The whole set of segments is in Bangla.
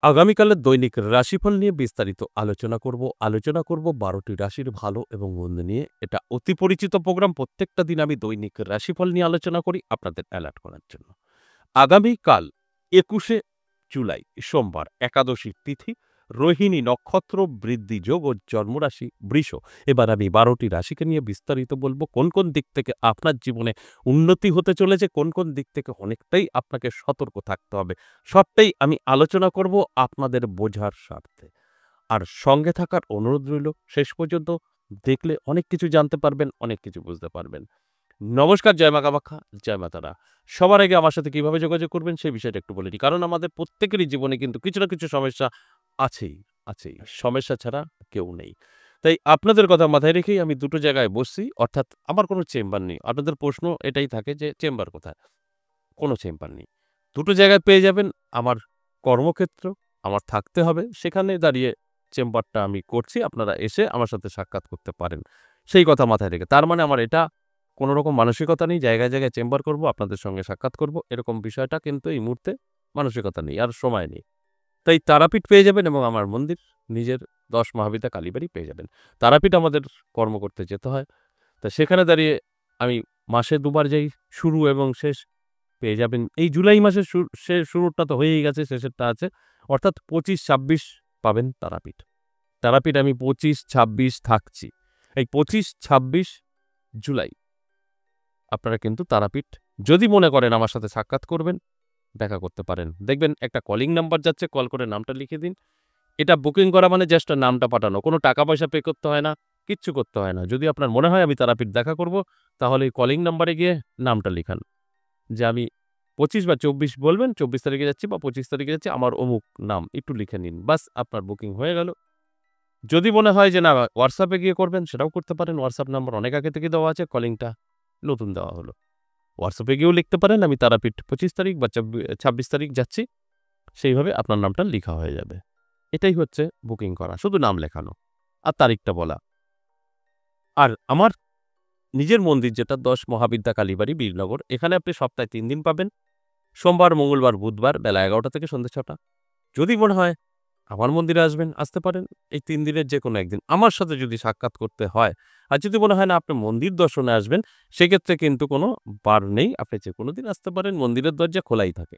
আগামীকালের দৈনিক রাশিফল নিয়ে বিস্তারিত আলোচনা করব ১২টি রাশির ভালো এবং মন্দ নিয়ে। এটা অতি পরিচিত প্রোগ্রাম। প্রত্যেকটা দিন আমি দৈনিক রাশিফল নিয়ে আলোচনা করি আপনাদের অ্যালার্ট করার জন্য। আগামীকাল ২১শে জুলাই সোমবার একাদশীর তিথি, রোহিণী নক্ষত্র, বৃদ্ধি যোগ ও জন্মরাশি বৃষ। এবার আমি ১২টি রাশিকে নিয়ে বিস্তারিত বলব কোন কোন দিক থেকে আপনার জীবনে উন্নতি হতে চলেছে, কোন কোন দিক থেকে অনেকটাই আপনাকে সতর্ক থাকতে হবে। সবটাই আমি আলোচনা করব আপনাদের বোঝার স্বার্থে। আর সঙ্গে থাকার অনুরোধ রইল, শেষ পর্যন্ত দেখলে অনেক কিছু জানতে পারবেন, অনেক কিছু বুঝতে পারবেন। নমস্কার, জয় মা কামাখ্যা, জয় মা তারা। সবার আগে আমার সাথে কিভাবে যোগাযোগ করবেন সেই বিষয়টা একটু বলে নিই। কারণ আমাদের প্রত্যেকেরই জীবনে কিন্তু কিছু না কিছু সমস্যা আছেই, আছেই। সমস্যা ছাড়া কেউ নেই। তাই আপনাদের কথা মাথায় রেখেই আমি দুটো জায়গায় বসছি, অর্থাৎ আমার কোনো চেম্বার নেই। আপনাদের প্রশ্ন এটাই থাকে যে চেম্বার কোথায়? কোনো চেম্বার নেই। দুটো জায়গায় পেয়ে যাবেন। আমার কর্মক্ষেত্র, আমার থাকতে হবে, সেখানে দাঁড়িয়ে চেম্বারটা আমি করছি। আপনারা এসে আমার সাথে সাক্ষাৎ করতে পারেন। সেই কথা মাথায় রেখে। তার মানে আমার এটা কোনো রকম মানসিকতা নেই, জায়গায়, জায়গায় চেম্বার করব, আপনাদের সঙ্গে সাক্ষাৎ করব, এরকম বিষয়টা কিন্তু এই মুহূর্তে মানসিকতা নেই, আর সময় নেই। তাই তারাপীঠ পেয়ে যাবেন এবং আমার মন্দির, নিজের ১০ মহাবিদ্যা কালীবাড়ি পেয়ে যাবেন। তারাপীঠ আমাদের কর্ম করতে যেতে হয়। তা সেখানে দাঁড়িয়ে আমি মাসে ২ বার যাই, শুরু এবং শেষ পেয়ে যাবেন। এই জুলাই মাসের শুরুটা তো হয়েই গেছে, শেষেরটা আছে। অর্থাৎ ২৫-২৬ পাবেন তারাপীঠ। তারাপীঠ আমি ২৫-২৬ থাকছি। এই ২৫-২৬ জুলাই আপনারা কিন্তু তারাপীঠ যদি মনে করেন আমার সাথে সাক্ষাৎ করবেন, দেখা করতে পারেন। দেখবেন একটা কলিং নাম্বার যাচ্ছে, কল করে নামটা লিখে দিন। এটা বুকিং করা মানে জাস্ট নামটা পাঠানো। কোনো টাকা-পয়সা পে করতে হয় না, কিচ্ছু করতে হয় না। যদি আপনার মনে হয় আমি তারাপীঠ দেখা করব, তাহলে এই কলিং নাম্বারে গিয়ে নামটা লিখান। যে আমি ২৫ বা ২৪ বলবেন, ২৪ তারিখে যাচ্ছি বা ২৫ তারিখে যাচ্ছি, আমার অমুক নাম একটু লিখে নিন। বাস আপনার বুকিং হয়ে গেল। যদি মনে হয় যে না WhatsApp এ গিয়ে করবেন, সেটাও করতে পারেন। WhatsApp নাম্বার অনেক আগে থেকে দেওয়া আছে, কলিংটা নতুন দেওয়া হলো। WhatsApp এ গিয়েও লিখতে পারেন আমি তারাপীঠ ২৫ তারিখ বা ২৬ তারিখ যাচ্ছি। সেইভাবে আপনার নামটা লিখা হয়ে যাবে। এটাই হচ্ছে বুকিং করা। শুধু নাম লেখানো আর তারিখটা বলা। আর আমার নিজের মন্দির যেটা ১০ মহাবিদ্যা কালীবাড়ি, বীরনগর, এখানে আপনি সপ্তাহে ৩ দিন পাবেন। সোমবার, মঙ্গলবার, বুধবার বেলা ১১টা থেকে সন্ধ্যে ৬টা। যদি মনে হয় আমার মন্দিরে আসবেন, আসতে পারেন। এই ৩ দিনের যেকোনো একদিন আমার সাথে যদি সাক্ষাৎ করতে হয়, আর যদি মনে হয় না আপনি মন্দির দর্শনে আসবেন, সেক্ষেত্রে কিন্তু কোনো বার নেই। আপনি যেকোনো দিন আসতে পারেন। মন্দিরের দরজা খোলাই থাকে।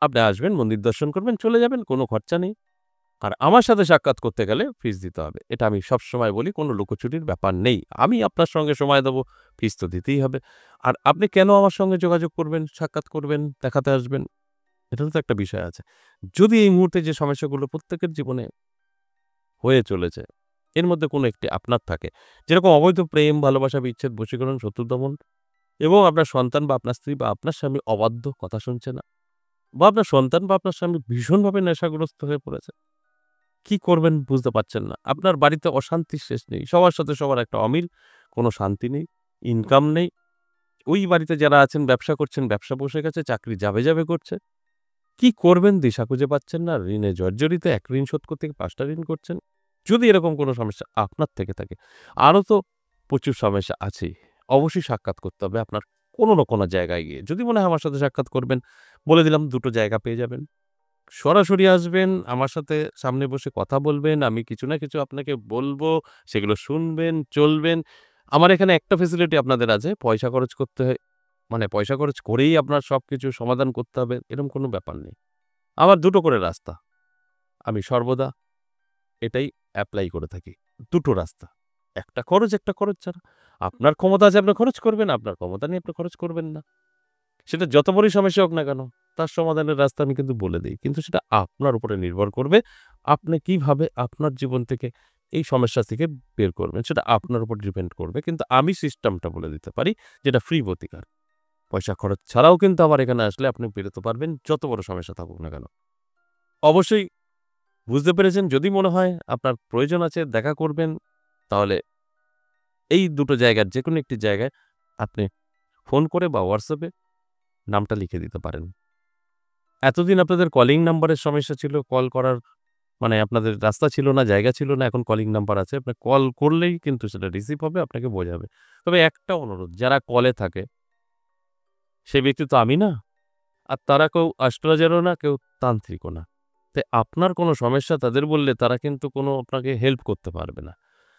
আপনি আসবেন, মন্দির দর্শন করবেন, চলে যাবেন। কোনো খরচা নেই। আর আমার সাথে সাক্ষাৎ করতে গেলে ফিস দিতে হবে। এটা আমি সবসময় বলি, কোনো লুকোচুরির ব্যাপার নেই। আমি আপনার সঙ্গে সময় দেব, ফিস তো দিতেই হবে। আর আপনি কেন আমার সঙ্গে যোগাযোগ করবেন, সাক্ষাৎ করবেন, দেখাতে আসবেন? এটারও তো একটা বিষয় আছে। যদি এই মুহূর্তে যে সমস্যাগুলো প্রত্যেকের জীবনে হয়ে চলেছে, এর মধ্যে কোনো একটি আপনার থাকে, যেরকম অবৈধ প্রেম, ভালোবাসা, বিচ্ছেদ, বশীকরণ, শত্রু দমন, এবং আপনার সন্তান বা আপনার স্ত্রী বা আপনার স্বামী অবাধ্য, কথা শুনছে না, বা আপনার সন্তান বা আপনার স্বামী ভীষণভাবে নেশাগ্রস্ত হয়ে পড়েছে। কি করবেন বুঝতে পারছেন না। আপনার বাড়িতে অশান্তির শেষ নেই। সবার সাথে সবার একটা অমিল, কোনো শান্তি নেই, ইনকাম নেই। ওই বাড়িতে যারা আছেন ব্যবসা করছেন, ব্যবসা বসে গেছে, চাকরি যাবে, যাবে করছে। কি করবেন দিশা খুঁজে পাচ্ছেন না, ঋণে জর্জরিত, ১ ঋণ শোধ করতে গিয়ে ৫ টা ঋণ করছেন। যদি এরকম কোনো সমস্যা আপনার থেকে থাকে, আরও তো প্রচুর সমস্যা আছেই। অবশ্যই সাক্ষাৎ করতে হবে আপনার কোনো না কোনো জায়গায় গিয়ে। যদি মনে হয় আমার সাথে সাক্ষাৎ করবেন, বলে দিলাম ২ টো জায়গা পেয়ে যাবেন। সরাসরি আসবেন, আমার সাথে সামনে বসে কথা বলবেন, আমি কিছু না কিছু আপনাকে বলব, সেগুলো শুনবেন, চলবেন। আমার এখানে একটা ফেসিলিটি আপনাদের আছে, পয়সা খরচ করতে হয়, মানে পয়সা খরচ করেই আপনার সবকিছু সমাধান করতে হবে, এরকম কোনো ব্যাপার নেই। আমার ২ টো করে রাস্তা। আমি সর্বদা এটাই এপ্লাই করে থাকি। ২ টো রাস্তা। একটা খরচ, একটা খরচ ছাড়া। আপনার ক্ষমতা আছে আপনি খরচ করবেন, আপনার ক্ষমতা নেই আপনি খরচ করবেন না। সেটা যত বড়ই সমস্যা হোক না কেন, তার সমাধানের রাস্তা আমি কিন্তু বলে দেই। কিন্তু সেটা আপনার উপরে নির্ভর করবে। আপনি কিভাবে আপনার জীবন থেকে এই সমস্যা থেকে বের করবেন, সেটা আপনার উপর ডিপেন্ড করবে। কিন্তু আমি সিস্টেমটা বলে দিতে পারি, যেটা ফ্রি প্রতিকার। পয়সা খরচ ছাড়াও কিন্তু আমার এখানে আসলে আপনি বেরোতে পারবেন, যত বড় সমস্যা থাকুক না কেন। অবশ্যই বুঝতে পেরেছেন। যদি মনে হয় আপনার প্রয়োজন আছে, দেখা করবেন, তাহলে এই ২ টো জায়গার যেকোনো একটি জায়গায় আপনি ফোন করে বা WhatsApp এ নামটা লিখে দিতে পারেন। এতদিন আপনাদের কলিং নাম্বারের সমস্যা ছিল, কল করার মানে আপনাদের রাস্তা ছিল না, জায়গা ছিল না, এখন কলিং নাম্বার আছে। আপনার কল করলেই কিন্তু সেটা রিসিভ হবে, আপনাকে বোঝাবে। তবে একটা অনুরোধ, যারা কলে থাকে, সে ব্যক্তি তো আমি না, আর তারা কেউ অ্যাস্ট্রোলজারও না, কেউ তান্ত্রিকও না। তাই আপনার কোনো সমস্যা তাদের বললে তারা কিন্তু কোনো আপনাকে হেল্প করতে পারবে না।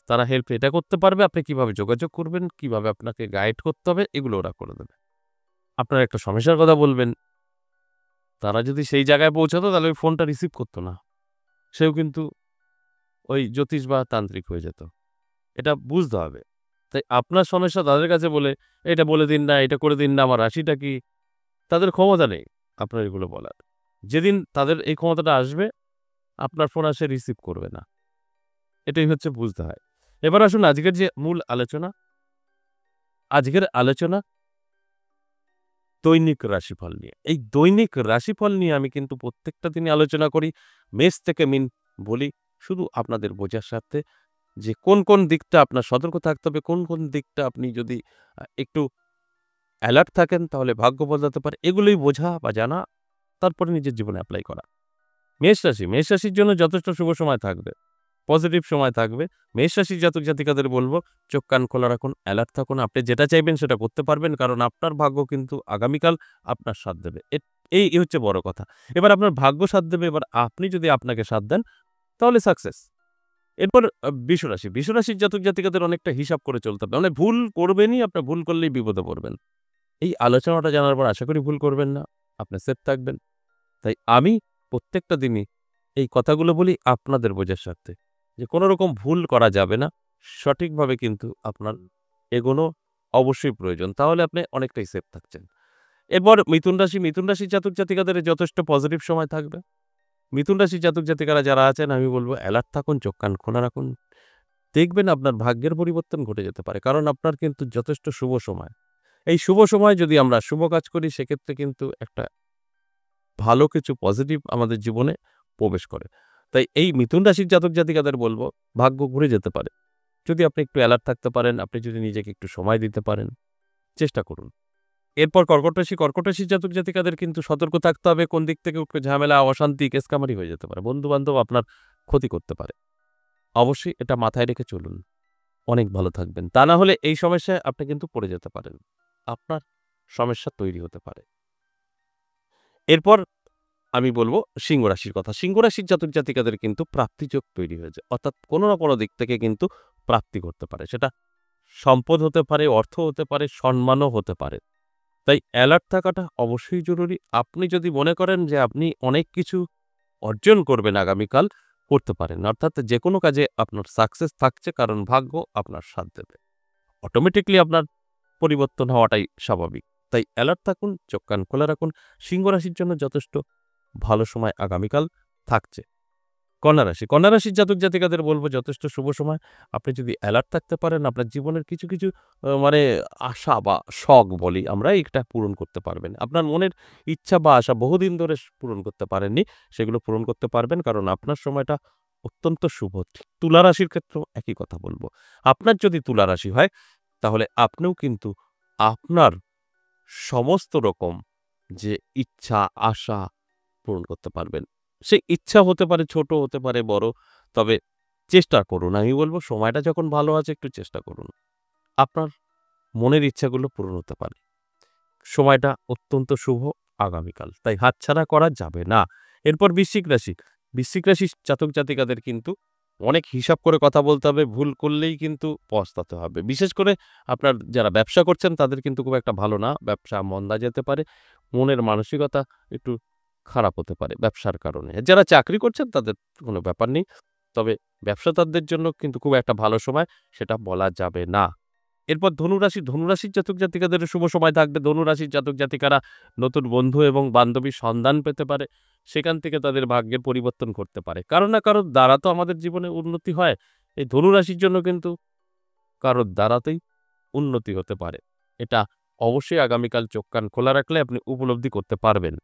তারা হেল্প এটা করতে পারবে আপনি কিভাবে যোগাযোগ করবেন, কিভাবে আপনাকে গাইড করতে হবে এগুলো ওরা করে দেবে। আপনার একটা সমস্যার কথা বলবেন, তারা যদি সেই জায়গায় পৌঁছাতো তাহলে ওই ফোনটা রিসিভ করত না। সেও কিন্তু ওই জ্যোতিষ বা তান্ত্রিক হয়ে যেত। এটা বুঝতে হবে। তাই আপনার সমস্যা তাদের কাছে বলে, "এটা বলে দিন না, এটা করে দিন না, আমার রাশিটা কি?" তাদের ক্ষমতা নেই আপনার এগুলো বলার। যেদিন তাদের এই ক্ষমতাটা আসবে, আপনার ফোন আর সে রিসিভ করবে না। এটাই হচ্ছে বুঝতে হয়। এবার আসুন আজকের যে মূল আলোচনা, আজকের আলোচনা দৈনিক রাশিফল নিয়ে। এই দৈনিক রাশিফল নিয়ে আমি কিন্তু প্রত্যেকটা দিনই আলোচনা করি। মেষ থেকে মিন বলি শুধু আপনাদের বোঝার স্বার্থে যে কোন দিকটা আপনার সতর্ক থাকতে হবে, কোন দিকটা আপনি যদি একটু অ্যালার্ট থাকেন তাহলে ভাগ্য বদলাতে পারে। এগুলোই বোঝা বা জানা, তারপরে নিজের জীবনে এপ্লাই করা। মেষ রাশির জন্য যথেষ্ট শুভ সময় থাকবে। পজিটিভ সময় থাকবে। মেষ রাশির জাতক-জাতিকাদের বলব, চোখ কান খোলা রাখুন, অ্যালার্ট থাকুন। আপনি যেটা চাইবেন সেটা করতে পারবেন। কারণ আপনার ভাগ্য কিন্তু আগামীকাল আপনার সাথ দেবে। এই হচ্ছে বড় কথা। এবার আপনার ভাগ্য সাথ দেবে, এবার আপনি যদি আপনাকে সাথ দেন তাহলে সাকসেস। এরপর বৃষরাশি। বৃষরাশির জাতক-জাতিকাদের অনেকটা হিসাব করে চলতে হবে। মানে ভুল করবেনই, আপনার ভুল করলেই বিপদে পড়বেন। এই আলোচনাটা জানার পর আশা করি ভুল করবেন না। আপনি সেফ থাকবেন। তাই আমি প্রত্যেকটা দিনই এই কথাগুলো বলি আপনাদের বোঝার স্বার্থে যে কোনো রকম ভুল করা যাবে না। সঠিকভাবে কিন্তু আপনার এগোনো অবশ্যই প্রয়োজন। তাহলে আপনি অনেকটাই সেফ থাকছেন। এরপর মিথুন রাশি। মিথুন রাশির জাতক-জাতিকাদের যথেষ্ট পজিটিভ সময় থাকবে। মিথুন রাশির জাতক-জাতিকারা যারা আছেন আমি বলব অ্যালার্ট থাকুন, চোখ কান খোলা রাখুন। দেখবেন আপনার ভাগ্যের পরিবর্তন ঘটে যেতে পারে। কারণ আপনার কিন্তু যথেষ্ট শুভ সময়। এই শুভ সময় যদি আমরা শুভ কাজ করি সেক্ষেত্রে কিন্তু একটা ভালো কিছু পজিটিভ আমাদের জীবনে প্রবেশ করে। তাই এই মিথুন রাশির জাতক-জাতিকাদের বলব, ভাগ্য ঘুরে যেতে পারে। যদি আপনি একটু অ্যালার্ট থাকতে পারেন, আপনি যদি নিজেকে একটু সময় দিতে পারেন, চেষ্টা করুন। এরপর কর্কট রাশি। কর্কট রাশির জাতক-জাতিকাদের কিন্তু সতর্ক থাকতে হবে। কোন দিক থেকে উঠবে ঝামেলা, অশান্তি, কেস-কামারি হয়ে যেতে পারে। বন্ধু-বান্ধব আপনার ক্ষতি করতে পারে। অবশ্যই এটা মাথায় রেখে চলুন। অনেক ভালো থাকবেন। তা না হলে এই সমস্যায় আপনি কিন্তু পড়ে যেতে পারেন। আপনার সমস্যা তৈরি হতে পারে। এরপর আমি বলব সিংহ রাশির কথা। সিংহ রাশির জাতক-জাতিকাদের কিন্তু প্রাপ্তিযোগ তৈরি হয়েছে। অর্থাৎ কোনো না কোনো দিক থেকে কিন্তু প্রাপ্তি ঘটতে পারে। সেটা সম্পদ হতে পারে, অর্থ হতে পারে, সম্মানও হতে পারে। তাই অ্যালার্ট থাকাটা অবশ্যই জরুরি। আপনি যদি মনে করেন যে আপনি অনেক কিছু অর্জন করবেন আগামীকাল, করতে পারেন। অর্থাৎ যেকোনো কাজে আপনার সাকসেস থাকছে কারণ ভাগ্য আপনার সাথ দেবে। অটোমেটিক্যালি আপনার পরিবর্তন হওয়াটাই স্বাভাবিক। তাই অ্যালার্ট থাকুন, চোখ কান খোলা রাখুন। সিংহ রাশির জন্য যথেষ্ট ভালো সময় আগামীকাল থাকছে। কন্যা রাশি। কন্যা রাশির জাতক-জাতিকাদের বলব যথেষ্ট শুভ সময়। আপনি যদি অ্যালার্ট থাকতে পারেন আপনার জীবনের কিছু মানে আশা বা শখ বলি আমরা এটা পূরণ করতে পারবেন। আপনার মনের ইচ্ছা বা আশা বহুদিন ধরে পূরণ করতে পারেননি, সেগুলো পূরণ করতে পারবেন কারণ আপনার সময়টা অত্যন্ত শুভ। ঠিক তুলা রাশির ক্ষেত্রেও একই কথা বলব। আপনার যদি তুলা রাশি হয় তাহলে আপনিও কিন্তু আপনার সমস্ত রকম যে ইচ্ছা, আশা পূরণ করতে পারবেন। সেই ইচ্ছা হতে পারে ছোট, হতে পারে বড়। তবে চেষ্টা করুন। আমি বলব সময়টা যখন ভালো আছে একটু চেষ্টা করুন। আপনার মনের ইচ্ছাগুলো পূরণ হতে পারে। সময়টা অত্যন্ত শুভ আগামীকাল। তাই হাতছাড়া করা যাবে না। এরপর বৃশ্চিক রাশি। বৃশ্চিক রাশির জাতক-জাতিকাদের কিন্তু অনেক হিসাব করে কথা বলতে হবে। ভুল করলেই কিন্তু পস্তাতে হবে। বিশেষ করে আপনার যারা ব্যবসা করছেন তাদের কিন্তু খুব একটা ভালো না। ব্যবসা মন্দা যেতে পারে। মনের মানসিকতা একটু খারাপ হতে পারে ব্যবসার কারণে। যারা চাকরি করছেন তাদের কোনো ব্যাপার নেই। তবে ব্যবসাদারদের জন্য কিন্তু খুব একটা ভালো সময় সেটা বলা যাবে না। এরপর ধনুরাশি। ধনুরাশির জাতক-জাতিকাদের শুভ সময় থাকবে। ধনুরাশির জাতক-জাতিকারা নতুন বন্ধু এবং বান্ধবীর সন্ধান পেতে পারে। সেখান থেকে তাদের ভাগ্যের পরিবর্তন ঘটতে পারে। কারো না কারোর দ্বারা তো আমাদের জীবনে উন্নতি হয়। এই ধনুরাশির জন্য কিন্তু কারোর দ্বারাতেই উন্নতি হতে পারে। এটা অবশ্যই আগামীকাল চোখ কান খোলা রাখলে আপনি উপলব্ধি করতে পারবেন।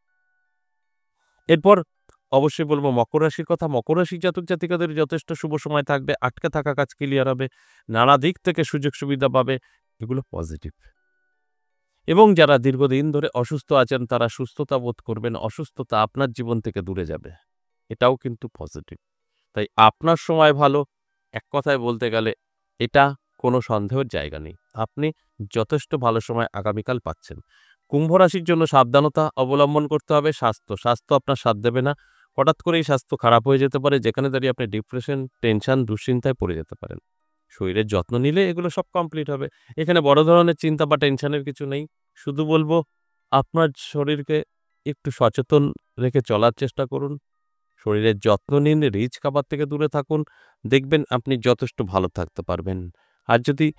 এরপর অবশ্যই বলব মকর রাশির কথা। মকর রাশির জাতক-জাতিকাদের যথেষ্ট শুভ সময় থাকবে। আটকে থাকা কাজ ক্লিয়ার হবে। নানা দিক থেকে সুযোগ সুবিধা পাবে। এগুলো পজিটিভ। এবং যারা দীর্ঘদিন ধরে অসুস্থ আছেন তারা সুস্থতা বোধ করবেন। অসুস্থতা আপনার জীবন থেকে দূরে যাবে। এটাও কিন্তু পজিটিভ। তাই আপনার সময় ভালো। এক কথায় বলতে গেলে এটা কোনো সন্দেহের জায়গা নেই। আপনি যথেষ্ট ভালো সময় আগামীকাল পাচ্ছেন। কুম্ভ রাশির জন্য সাবধানতা অবলম্বন করতে হবে। স্বাস্থ্য আপনার সাথ দেবে না। হঠাৎ করেই স্বাস্থ্য খারাপ হয়ে যেতে পারে, যেখানে দাঁড়িয়ে আপনি ডিপ্রেশন, টেনশন, দুশ্চিন্তায় পড়ে যেতে পারেন। শরীরের যত্ন নিলে এগুলো সব কমপ্লিট হবে। এখানে বড় ধরনের চিন্তা বা টেনশনের কিছু নেই। শুধু বলব আপনার শরীরকে একটু সচেতন রেখে চলার চেষ্টা করুন। শরীরের যত্ন নিন, রিচ খাবার থেকে দূরে থাকুন। দেখবেন আপনি যথেষ্ট ভালো থাকতে পারবেন। আর যদি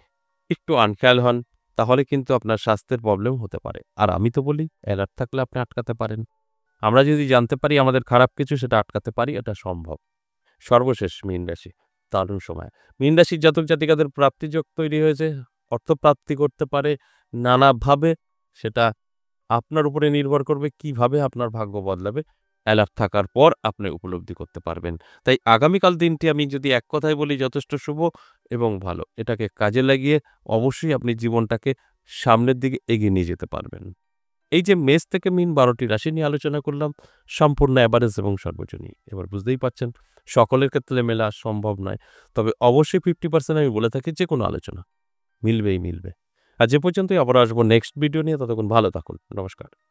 একটু আনখেয়াল হন, তাহলে কিন্তু আপনার স্বাস্থ্যের প্রবলেম হতে পারে। আর আমি তো বলি অ্যালার্ট থাকলে আপনি আটকাতে পারেন। আমরা যদি জানতে পারি আমাদের খারাপ কিছু, সেটা আটকাতে পারি, এটা সম্ভব। সর্বশেষ মীন রাশি, দারুণ সময়। মীন রাশির জাতক জাতিকাদের প্রাপ্তিযোগ তৈরি হয়েছে। অর্থপ্রাপ্তি করতে পারে নানাভাবে। সেটা আপনার উপরে নির্ভর করবে কিভাবে আপনার ভাগ্য বদলাবে। অ্যালার্ট থাকার পর আপনি উপলব্ধি করতে পারবেন। তাই আগামীকাল দিনটি আমি যদি এক কথায় বলি যথেষ্ট শুভ এবং ভালো। এটাকে কাজে লাগিয়ে অবশ্যই আপনি জীবনটাকে সামনের দিকে এগিয়ে নিয়ে যেতে পারবেন। এই যে মেষ থেকে মীন ১২টি রাশি নিয়ে আলোচনা করলাম, সম্পূর্ণ এভারেজ এবং সর্বোচ্চ নিয়ে। এবার বুঝতেই পারছেন সকলের ক্ষেত্রে মেলা সম্ভব নয়। তবে অবশ্যই 50% আমি বলে থাকি যেকোনো আলোচনা মিলবেই মিলবে। আজ এ পর্যন্তই, আবার আসবো নেক্সট ভিডিও নিয়ে। ততক্ষণ ভালো থাকুন। নমস্কার।